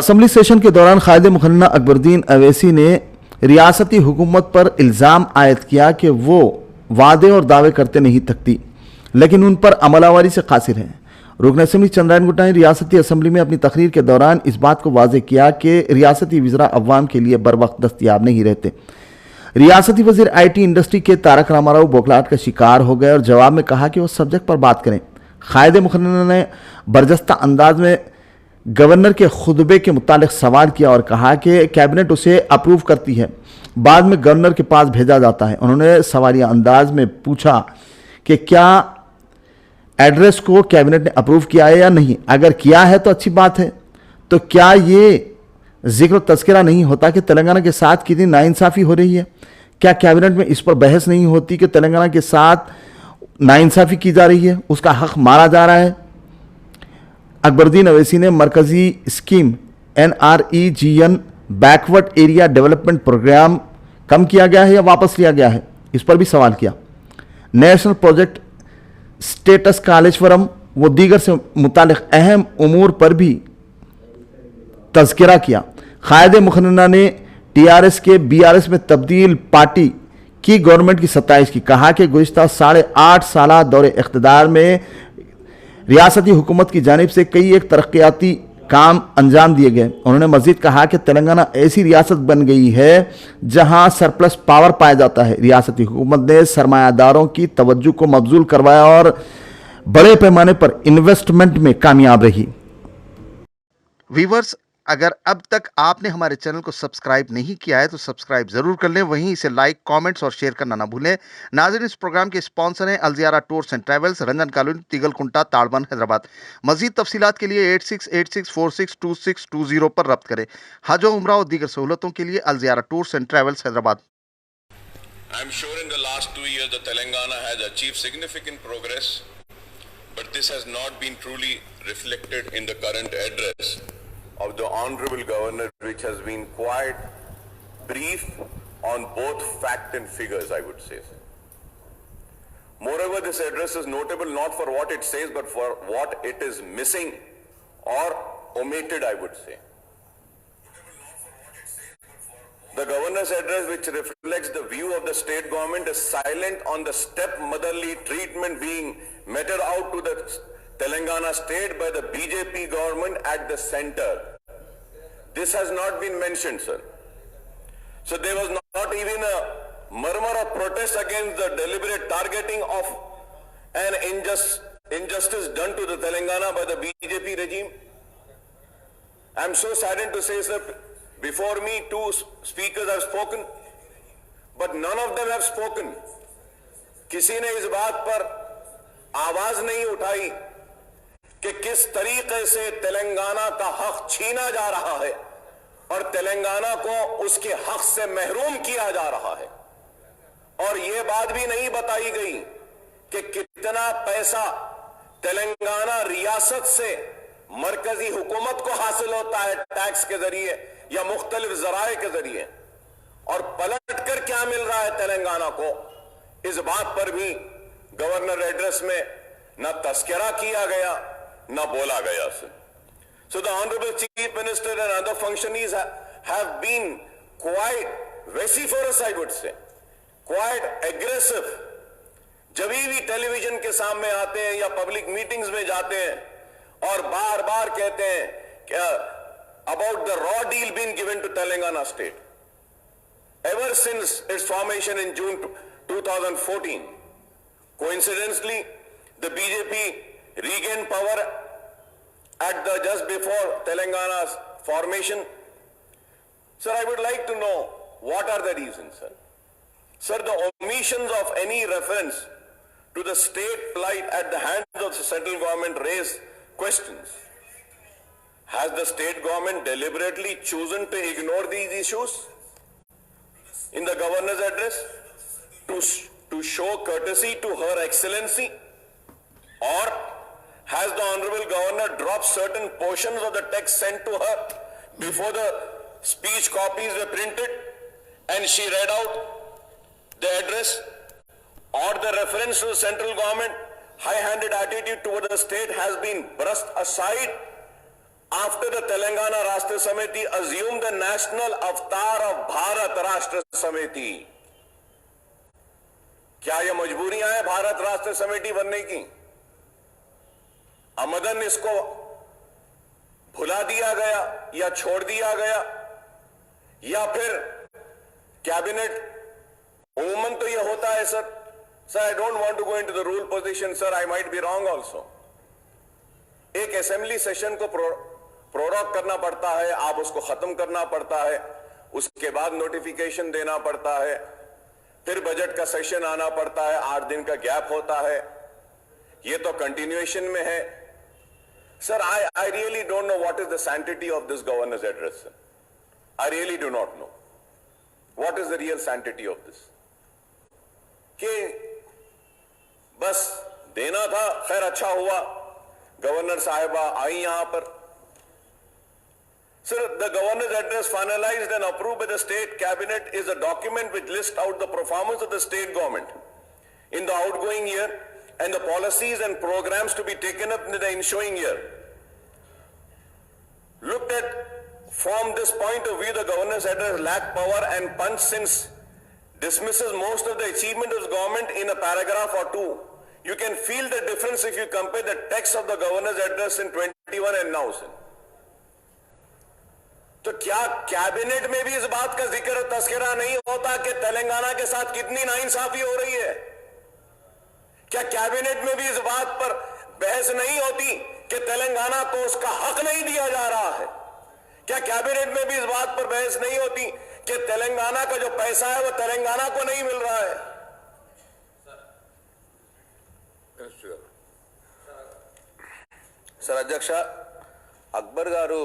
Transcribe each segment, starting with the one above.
Assembly session के दौरान कायदे मुखन्ना अकबरुद्दीन अवैसी ने रियासती हुकूमत पर इल्ज़ाम आयद किया कि वो वादे और दावे करते नहीं थकती, लेकिन उन पर अमलावरी से कासिर है। रुकन असम्बली चंद्रायन गुट्टा ने रियासती असम्बली में अपनी तकरीर के दौरान इस बात को वाज़ेह किया कि रियासती वज़रा अवाम के लिए बर वक्त दस्तयाब नहीं रहते। रियासती वज़ीर IT इंडस्ट्री के तारक रामाराव बौखलाहट का शिकार हो गए और जवाब में कहा कि वो सब्जेक्ट पर बात करें। कायदे मुखन्ना ने बरजस्ता अंदाज में गवर्नर के खुतबे के मुतालिक सवाल किया और कहा कि कैबिनेट उसे अप्रूव करती है, बाद में गवर्नर के पास भेजा जाता है। उन्होंने सवालिया अंदाज में पूछा कि क्या एड्रेस को कैबिनेट ने अप्रूव किया है या नहीं। अगर किया है तो अच्छी बात है, तो क्या ये जिक्र तस्करा नहीं होता कि तेलंगाना के साथ कितनी नाइंसाफ़ी हो रही है? क्या कैबिनेट में इस पर बहस नहीं होती कि तेलंगाना के साथ नाइंसाफ़ी की जा रही है, उसका हक मारा जा रहा है? अकबरुद्दीन अवैसी ने मरकजी scheme NREGN backward area development programme कम किया गया है या वापस लिया गया है, इस पर भी सवाल किया। नेशनल प्रोजेक्ट स्टेटस कालेश्वरम व दीगर से मुतालिक अहम उमूर पर भी तज़किरा किया। कायदे मुखन्ना ने TRS के BRS में तब्दील पार्टी की गवर्नमेंट की सत्ताइश की। कहा कि गुज़िश्ता 8.5 साल दौरे इख्तिदार में रियासती हुकूमत की जानिब से कई एक तरक्याती काम अंजाम दिए गए। उन्होंने मजीद कहा कि तेलंगाना ऐसी रियासत बन गई है जहां सरप्लस पावर पाया जाता है। रियासती हुकूमत ने सरमायादारों की तवज्जो को मबजूल करवाया और बड़े पैमाने पर इन्वेस्टमेंट में कामयाब रही। वीवर्स, अगर अब तक आपने हमारे चैनल को सब्सक्राइब नहीं किया है तो सब्सक्राइब जरूर कर लें, वहीं इसे लाइक, कमेंट्स और शेयर करना ना भूलें। नाज़रीन, इस प्रोग्राम के स्पॉन्सर हैं Alziyara tours and travels, Ranjan colony, Tigalkunta, Tadban, Hyderabad. मजीद तफसीलात के लिए 8686462620 पर रब्त करें। हज और उम्रा और दीगर सहूलतों के लिए Alziyara tours and travels, Hyderabad. I'm sure in the last 2 years the Telangana has achieved significant progress, but this has not been truly reflected in the current address of the Honorable Governor, which has been quite brief on both fact and figures, I would say. Moreover, this address is notable not for what it says, but for what it is missing or omitted, I would say. The governor's address, which reflects the view of the state government, is silent on the stepmotherly treatment being meted out to the Telangana state by the BJP government at the center. This has not been mentioned, sir. So there was not even a murmur of protest against the deliberate targeting of an injustice done to the Telangana by the BJP regime. I am so saddened to say, sir, before me 2 speakers have spoken, but none of them have spoken. किसी ने इस बात पर आवाज नहीं उठाई कि किस तरीके से तेलंगाना का हक छीना जा रहा है और तेलंगाना को उसके हक से महरूम किया जा रहा है। और यह बात भी नहीं बताई गई कि कितना पैसा तेलंगाना रियासत से मरकजी हुकूमत को हासिल होता है टैक्स के जरिए या मुख्तलिफ जराए के जरिए, और पलट कर क्या मिल रहा है तेलंगाना को, इस बात पर भी गवर्नर एड्रेस में न तस्करा किया गया न बोला गया। So the Honorable Chief Minister and other functionaries have been quite vociferous, I would say, quite aggressive. जब भी टेलीविजन के सामने आते हैं या पब्लिक मीटिंग्स में जाते हैं और बार बार कहते हैं कि about the raw deal being given to Telangana state. Ever since its formation in June 2014, coincidentally, the BJP regained power at the just before Telangana's formation. Sir, I would like to know what are the reasons, sir. Sir, the omissions of any reference to the state plight at the hands of the central government raise questions. Has the state government deliberately chosen to ignore these issues in the governor's address to show courtesy to Her Excellency? Or has the Honorable Governor dropped certain portions of the text sent to her before the speech copies were printed and she read out the address? Or the reference to the central government high-handed attitude toward the state has been brushed aside after the Telangana Rashtra Samiti assumed the national avatar of Bharat Rashtra Samiti. क्या ये मजबूरियां हैं भारत राष्ट्र समिति बनने की? आमदन इसको भुला दिया गया या छोड़ दिया गया, या फिर कैबिनेट अमूमन तो ये होता है sir. I don't want to go into the rule position sir, I might be wrong also. एक असेंबली सेशन को प्रोरॉग करना पड़ता है, आप उसको खत्म करना पड़ता है, उसके बाद नोटिफिकेशन देना पड़ता है, फिर बजट का सेशन आना पड़ता है, 8 दिन का गैप होता है. ये तो कंटिन्यूएशन में है sir. I really don't know what is the sanctity of this governors address. I really do not know what is the real sanctity of this. कि बस देना था, खैर अच्छा हुआ गवर्नर साहिबा आई यहां पर. Sir, the governor's address finalized and approved by the state cabinet is a document which lists out the performance of the state government in the outgoing year and the policies and programs to be taken up in the ensuing year. Looked at from this point of view, the governor's address lacked power and punch since dismisses most of the achievement of the government in a paragraph or two. You can feel the difference if you compare the text of the governor's address in 21 and now. Sir. तो क्या cabinet में भी इस बात का जिक्र तस्करा नहीं होता कि तेलंगाना के साथ कितनी नाइंसाफी हो रही है? क्या कैबिनेट में भी इस बात पर बहस नहीं होती कि तेलंगाना को उसका हक नहीं दिया जा रहा है? क्या कैबिनेट में भी इस बात पर बहस नहीं होती कि तेलंगाना का जो पैसा है वो तेलंगाना को नहीं मिल रहा है? सर अध्यक्ष అక్బర్ గారు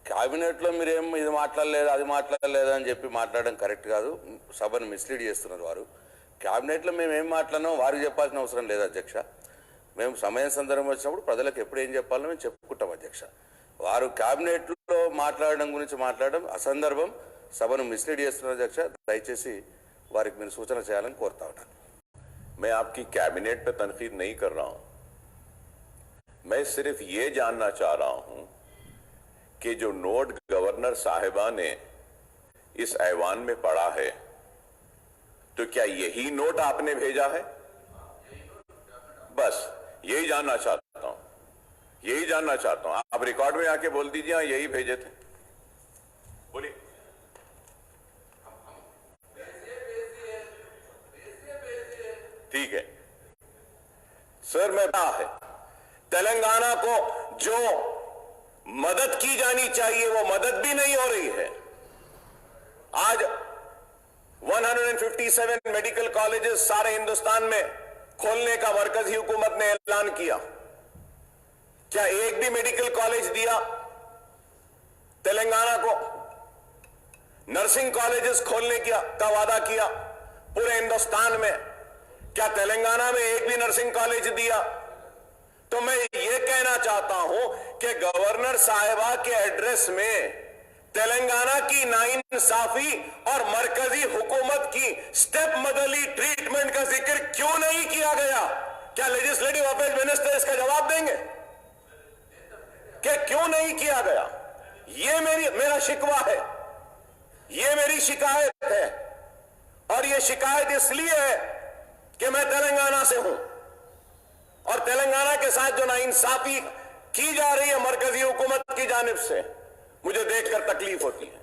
క్యాబినెట్లో మీరేం ఇది మాట్లాడలేదు అది మాట్లాడలేదు అని చెప్పి మాట్లాడడం కరెక్ట్ కాదు. సభను మిస్లీడ్ చేస్తున్నారు వారు. క్యాబినెట్లో మేము ఏం మాట్లాడినాం వారికి చెప్పాల్సిన అవసరం లేదు అధ్యక్ష. మేము సమయం సందర్భం వచ్చినప్పుడు ప్రజలకు ఎప్పుడు ఏం చెప్పాలో మేము చెప్పుకుంటాం అధ్యక్ష. వారు క్యాబినెట్లో మాట్లాడడం గురించి మాట్లాడడం అసందర్భం, సభను మిస్లీడ్ చేస్తున్నారు అధ్యక్ష. దయచేసి వారికి మీరు సూచన చేయాలని కోరుతా ఉన్నాను. मैं आपकी कैबिनेट पे तनकीद नहीं कर रहा हूं. मैं सिर्फ ये जानना चाह रहा हूं कि जो नोट गवर्नर साहिबा ने इस ऐवान में पढ़ा है, तो क्या यही नोट आपने भेजा है? बस यही जानना चाहता हूं, यही जानना चाहता हूं. आप रिकॉर्ड में आके बोल दीजिए हाँ यही भेजे थे. बोलिए. ठीक है सर. मैं कहा है तेलंगाना को जो मदद की जानी चाहिए वो मदद भी नहीं हो रही है. आज 157 मेडिकल कॉलेजेस सारे हिंदुस्तान में खोलने का मरकजी हुकूमत ने ऐलान किया. क्या एक भी मेडिकल कॉलेज दिया तेलंगाना को? नर्सिंग कॉलेजेस खोलने का वादा किया पूरे हिंदुस्तान में. क्या तेलंगाना में एक भी नर्सिंग कॉलेज दिया? तो मैं ये कहना चाहता हूं कि गवर्नर साहिबा के एड्रेस में तेलंगाना की नाइंसाफी और मरकजी हुकूमत की स्टेप मदरली ट्रीटमेंट का जिक्र क्यों नहीं किया गया? क्या लेजिस्लेटिव अफेयर्स मिनिस्टर इसका जवाब देंगे कि क्यों नहीं किया गया? ये मेरा शिकवा है, ये मेरी शिकायत है. और ये शिकायत इसलिए है कि मैं तेलंगाना से हूं और तेलंगाना के साथ जो नाइंसाफी की जा रही है मरकजी हुकूमत की जानिब से, मुझे देखकर तकलीफ होती है.